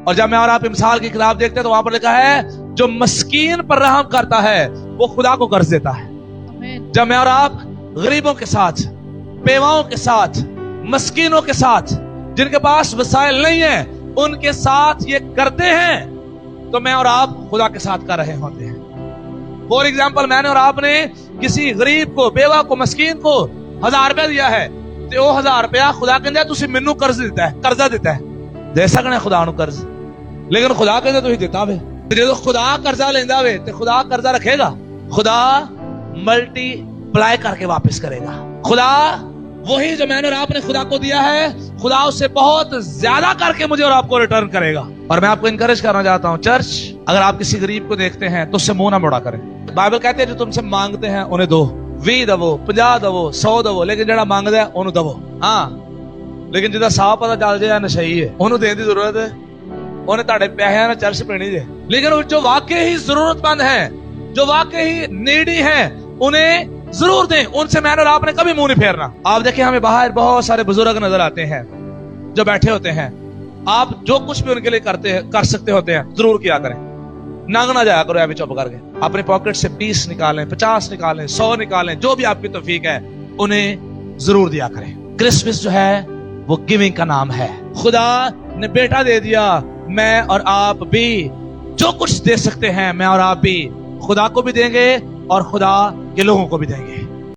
اور جب میں اور آپ مثال کی کتاب دیکھتے ہیں تو وہاں پر لکھا ہے جو مسکین پر رحم کرتا ہے وہ خدا کو قرض دیتا ہے. جب میں اور آپ غریبوں کے ساتھ، بیواؤں کے ساتھ، مسکینوں کے ساتھ، جن کے پاس وسائل نہیں ہیں، ان کے ساتھ یہ کرتے ہیں تو میں اور آپ خدا کے ساتھ کر رہے ہوتے ہیں. فور ایگزامپل، میں نے اور آپ نے کسی غریب کو، بیوہ کو، مسکین کو 1000 روپیہ دیا ہے تو وہ 1000 روپیہ خدا کہندے تسی مینوں قرض دیتا ہے، قرضہ دیتا ہے. دے سکنے خدا نو قرض، لیکن خدا کہندے تو ہی دیتا وے. جدوں خدا قرضہ لیندا وے تے خدا قرضہ رکھے گا؟ خدا ملٹی پلائی کر کے واپس کرے گا. خدا وہی جو میں نے اور آپ نے خدا کو دیا ہے، خدا اس سے بہت زیادہ کر کے مجھے اور آپ کو ریٹرن کرے گا. اور میں آپ کو انکریج کرنا چاہتا ہوں، چرچ اگر آپ کسی غریب کو دیکھتے ہیں تو اس سے منہ نہ موڑا کریں. بائبل کہتے ہیں جو تم سے مانگتے ہیں انہیں دو، 20 دو، 50 دو، 100 دو، لیکن جڑا مانگدا ہے انہوں دو. ہاں، لیکن جدا صاف پتہ چل جائے نشئی ہے انہوں دین دی ضرورت ہے، انہیں تہاڈے پیسے نہ چرچ پینی جے. لیکن جو واقعی ہی ضرورت مند ہیں، جو واقعی نیڈی ہیں، انہیں ضرور دیں. ان سے میں نے اور آپ نے کبھی منہ نہیں پھیرنا. آپ دیکھیں ہمیں باہر بہت سارے بزرگ نظر آتے ہیں جو بیٹھے ہوتے ہیں. آپ جو کچھ بھی ان کے لیے کر سکتے ہوتے ہیں ضرور کیا کریں. ننگ نہ جایا کرو ابھی چپ کر کے. اپنے پاکٹ سے 20 نکالیں، 50 نکالیں، 100 نکالیں، جو بھی آپ کی توفیق ہے انہیں ضرور دیا کریں. کرسمس جو ہے وہ گیونگ کا نام ہے. خدا نے بیٹا دے دیا. میں اور آپ بھی جو کچھ دے سکتے ہیں، میں اور آپ بھی خدا کو بھی دیں گے اور خدا کے لوگوں کو بھی دیں گے.